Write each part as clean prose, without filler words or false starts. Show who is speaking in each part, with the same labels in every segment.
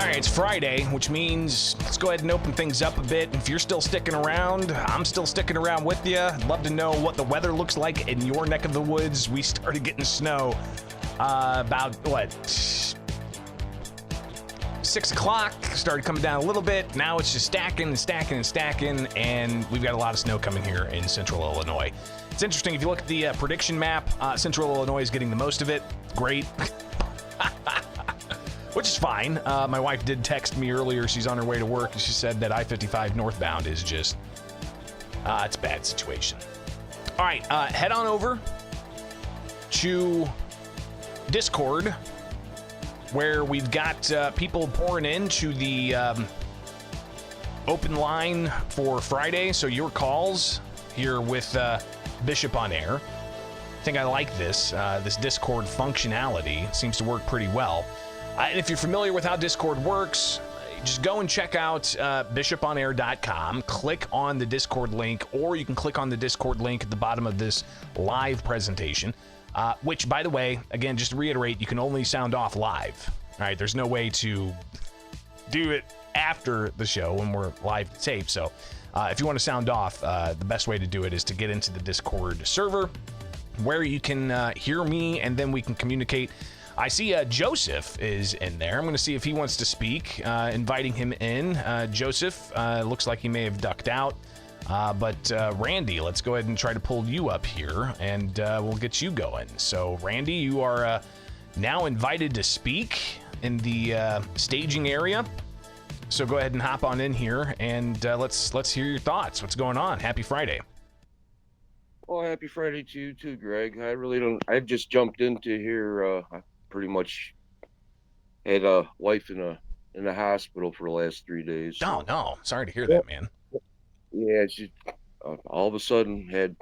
Speaker 1: right, it's Friday, which means let's go ahead and open things up a bit. If you're still sticking around, I'm still sticking around with you. I'd love to know what the weather looks like in your neck of the woods. We started getting snow about, 6 o'clock, started coming down a little bit. Now it's just stacking and stacking and stacking, and we've got a lot of snow coming here in central Illinois. It's interesting, if you look at the prediction map, central Illinois is getting the most of it. Great. Which is fine. My wife did text me earlier. She's on her way to work, and she said that I-55 northbound is just, it's a bad situation. All right, head on over to Discord, where we've got people pouring into the open line for Friday. So your calls here with Bishop on Air. I think I like this. This Discord functionality. It seems to work pretty well. And if you're familiar with how Discord works, just go and check out bishoponair.com. Click on the Discord link, or you can click on the Discord link at the bottom of this live presentation, which, by the way, again, just to reiterate, you can only sound off live. All right, there's no way to do it after the show when we're live tape. So if you want to sound off, the best way to do it is to get into the Discord server, where you can hear me, and then we can communicate. I see Joseph is in there. I'm going to see if he wants to speak, inviting him in. Joseph looks like he may have ducked out. But Randy, let's go ahead and try to pull you up here, and we'll get you going. So, Randy, you are now invited to speak in the staging area. So go ahead and hop on in here, and let's hear your thoughts. What's going on? Happy Friday.
Speaker 2: Well, happy Friday to you too, Greg. I really don't. I just jumped into here. I pretty much had a wife in a hospital for the last 3 days. So.
Speaker 1: Oh no, sorry to hear that, man.
Speaker 2: Yeah, she all of a sudden had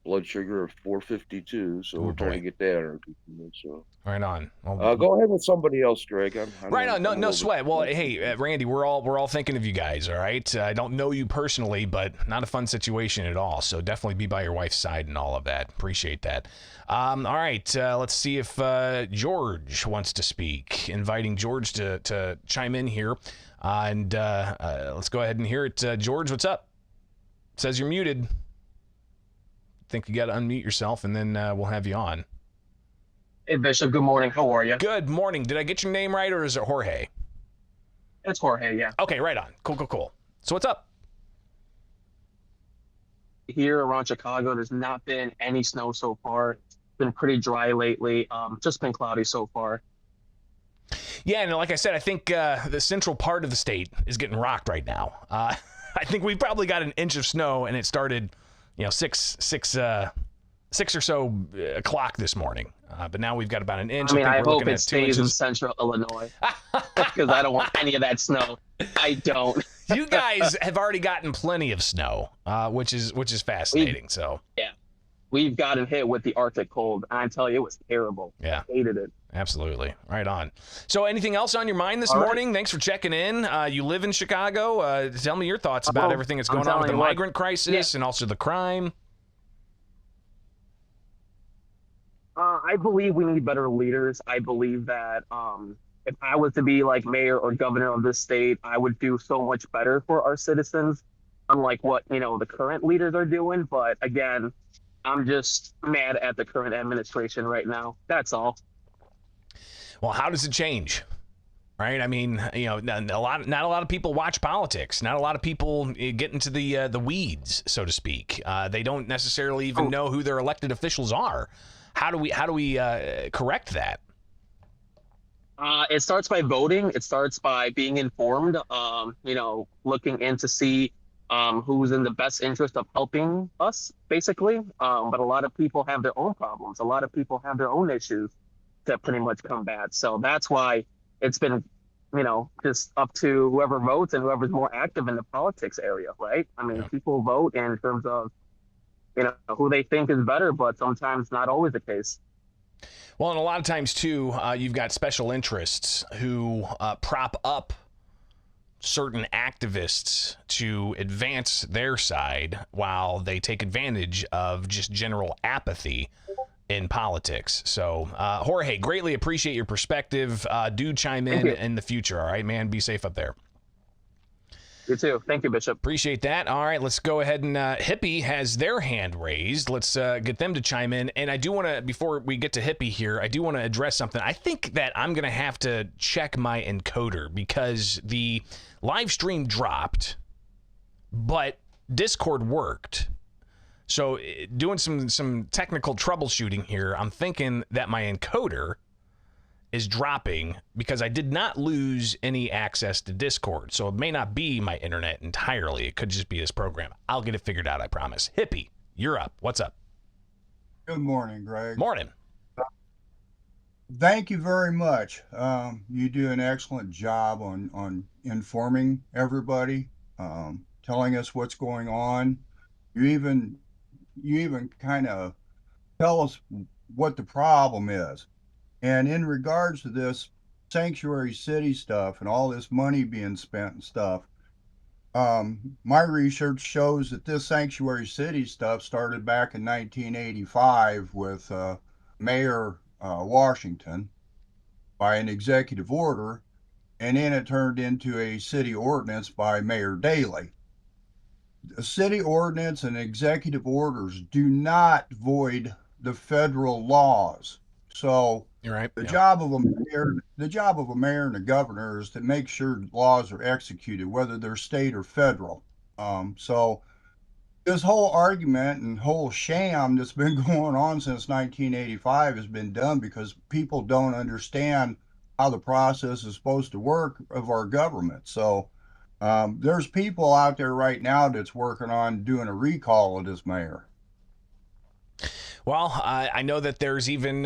Speaker 2: blood sugar of 452, so we're trying to get that under control. So
Speaker 1: right on. Well,
Speaker 2: go ahead with somebody else, Greg.
Speaker 1: Right on. No sweat. Well, hey, Randy, we're all thinking of you guys. All right. I don't know you personally, but not a fun situation at all. So definitely be by your wife's side and all of that. Appreciate that. All right. Let's see if George wants to speak. Inviting George to chime in here, and let's go ahead and hear it. George, what's up? It says you're muted. Think you got to unmute yourself, and then we'll have you on.
Speaker 3: Hey, Bishop. Good morning. How are you?
Speaker 1: Good morning. Did I get your name right, or is it Jorge?
Speaker 3: It's Jorge, yeah.
Speaker 1: Okay, right on. Cool. So what's up?
Speaker 3: Here around Chicago, there's not been any snow so far. It's been pretty dry lately. Just been cloudy so far.
Speaker 1: Yeah, and like I said, I think the central part of the state is getting rocked right now. I think we probably got an inch of snow, and it started, six or so o'clock this morning. But now we've got about an inch.
Speaker 3: I hope it stays in central Illinois, because I don't want any of that snow. I don't.
Speaker 1: You guys have already gotten plenty of snow, which is fascinating.
Speaker 3: Yeah, we've gotten hit with the Arctic cold, and I tell you, it was terrible.
Speaker 1: Yeah,
Speaker 3: hated it.
Speaker 1: Absolutely. Right on. So anything else on your mind this morning? Thanks for checking in. You live in Chicago. Tell me your thoughts about everything that's going on with the migrant crisis and also the crime.
Speaker 3: I believe we need better leaders. I believe that if I was to be like mayor or governor of this state, I would do so much better for our citizens, unlike what, the current leaders are doing. But again, I'm just mad at the current administration right now. That's all.
Speaker 1: Well, how does it change? Right? I mean, not a lot of people watch politics. Not a lot of people get into the weeds, so to speak. They don't necessarily even know who their elected officials are. How do we correct that?
Speaker 3: It starts by voting. It starts by being informed. Looking in to see who's in the best interest of helping us, basically. But a lot of people have their own problems. A lot of people have their own issues to pretty much combat. So that's why it's been, just up to whoever votes and whoever's more active in the politics area, right? I mean, people vote in terms of, who they think is better, but sometimes not always the case.
Speaker 1: Well, and a lot of times, too, you've got special interests who prop up certain activists to advance their side while they take advantage of just general apathy in politics. So, Jorge, greatly appreciate your perspective. Do chime in the future. All right, man. Be safe up there.
Speaker 3: You too. Thank you, Bishop.
Speaker 1: Appreciate that. All right, let's go ahead and Hippie has their hand raised. Let's get them to chime in. And I do want to, before we get to Hippie here, I do want to address something. I think that I'm going to have to check my encoder because the live stream dropped, but Discord worked. So doing some technical troubleshooting here, I'm thinking that my encoder is dropping because I did not lose any access to Discord. So it may not be my internet entirely. It could just be this program. I'll get it figured out, I promise. Hippie, you're up. What's up?
Speaker 4: Good morning, Greg.
Speaker 1: Morning.
Speaker 4: Thank you very much. You do an excellent job on informing everybody, telling us what's going on. You even kind of tell us what the problem is. And in regards to this sanctuary city stuff and all this money being spent and stuff, my research shows that this sanctuary city stuff started back in 1985 with Mayor Washington by an executive order, and then it turned into a city ordinance by Mayor Daley. A city ordinance and executive orders do not void the federal laws. So
Speaker 1: You're right.
Speaker 4: the job of a mayor and a governor is to make sure laws are executed, whether they're state or federal. So this whole argument and whole sham that's been going on since 1985 has been done because people don't understand how the process is supposed to work of our government. So there's people out there right now that's working on doing a recall of this mayor.
Speaker 1: Well, I know that there's even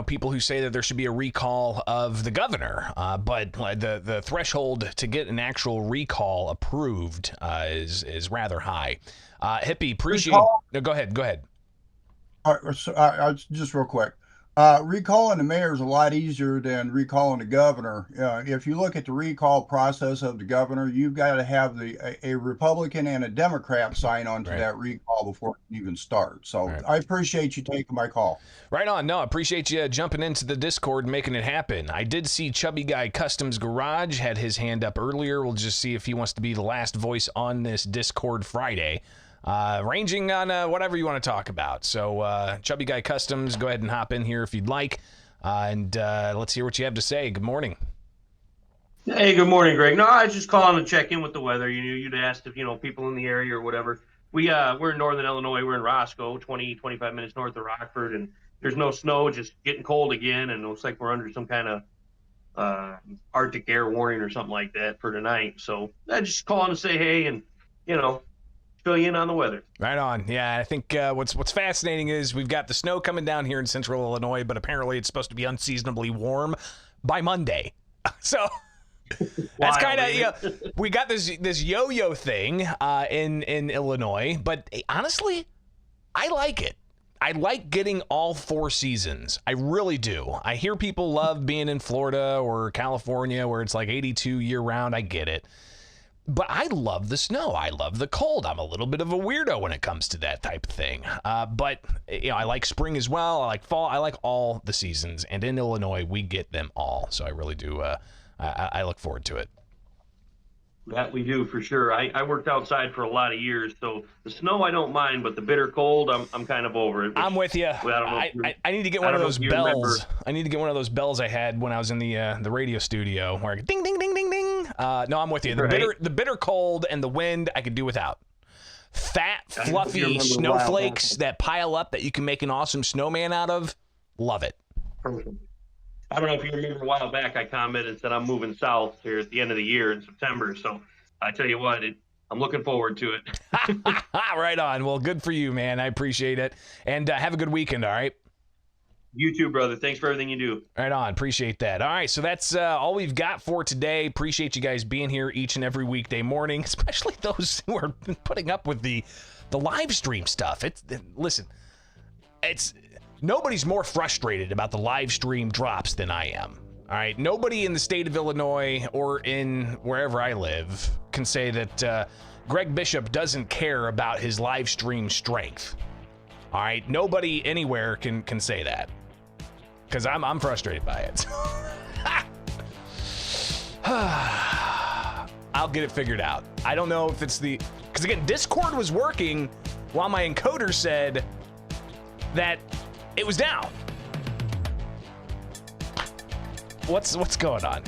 Speaker 1: people who say that there should be a recall of the governor, but the threshold to get an actual recall approved is rather high. Hippie, appreciate. No, go ahead.
Speaker 4: Just real quick. Recalling the mayor is a lot easier than recalling the governor. If you look at the recall process of the governor, you've got to have a Republican and a Democrat sign on to that recall before it can even start. So I appreciate you taking my call.
Speaker 1: Right on. No, I appreciate you jumping into the Discord and making it happen. I did see Chubby Guy Customs Garage had his hand up earlier. We'll just see if he wants to be the last voice on this Discord Friday. Ranging on whatever you want to talk about. So, Chubby Guy Customs, go ahead and hop in here if you'd like. And let's hear what you have to say. Good morning.
Speaker 5: Hey, good morning, Greg. No, I was just calling to check in with the weather. You'd asked if, people in the area or whatever. We're in northern Illinois. We're in Roscoe, 25 minutes north of Rockford, and there's no snow, just getting cold again. And it looks like we're under some kind of Arctic air warning or something like that for tonight. So I just calling to say, hey, and, fill you in on the weather.
Speaker 1: Right on. Yeah, I think what's fascinating is we've got the snow coming down here in central Illinois, but apparently it's supposed to be unseasonably warm by Monday. So that's kind of, we got this yo-yo thing in Illinois, but honestly, I like it. I like getting all 4 seasons. I really do. I hear people love being in Florida or California where it's like 82 year round. I get it. But I love the snow. I love the cold. I'm a little bit of a weirdo when it comes to that type of thing. But I like spring as well. I like fall. I like all the seasons. And in Illinois, we get them all. So I really do. I look forward to it.
Speaker 5: That we do for sure. I worked outside for a lot of years, so the snow I don't mind, but the bitter cold, I'm kind of over it.
Speaker 1: I'm with you. I need to get one of those bells. I need to get one of those bells I had when I was in the radio studio, where ding ding ding ding ding. No, I'm with you. The bitter cold and the wind I could do without. Fat, fluffy snowflakes that pile up that you can make an awesome snowman out of. Love it.
Speaker 5: Perfect. I don't know if you remember a while back, I commented and said I'm moving south here at the end of the year in September. So I tell you what, I'm looking forward to it.
Speaker 1: Right on. Well, good for you, man. I appreciate it. And have a good weekend, all right?
Speaker 5: You too, brother. Thanks for everything you do.
Speaker 1: Right on. Appreciate that. All right, so that's all we've got for today. Appreciate you guys being here each and every weekday morning, especially those who are putting up with the live stream stuff. Listen, nobody's more frustrated about the live stream drops than I am. All right, nobody in the state of Illinois or in wherever I live can say that Greg Bishop doesn't care about his live stream strength. All right, nobody anywhere can say that, because I'm frustrated by it. I'll get it figured out. I don't know if it's because again, Discord was working while my encoder said that it was down. What's going on?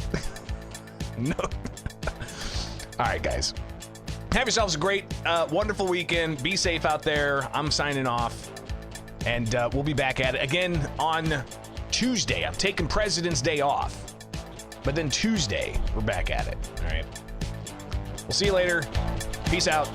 Speaker 1: No. All right, guys. Have yourselves a great, wonderful weekend. Be safe out there. I'm signing off, and we'll be back at it again on Tuesday. I'm taking President's Day off, but then Tuesday we're back at it. All right. We'll see you later. Peace out.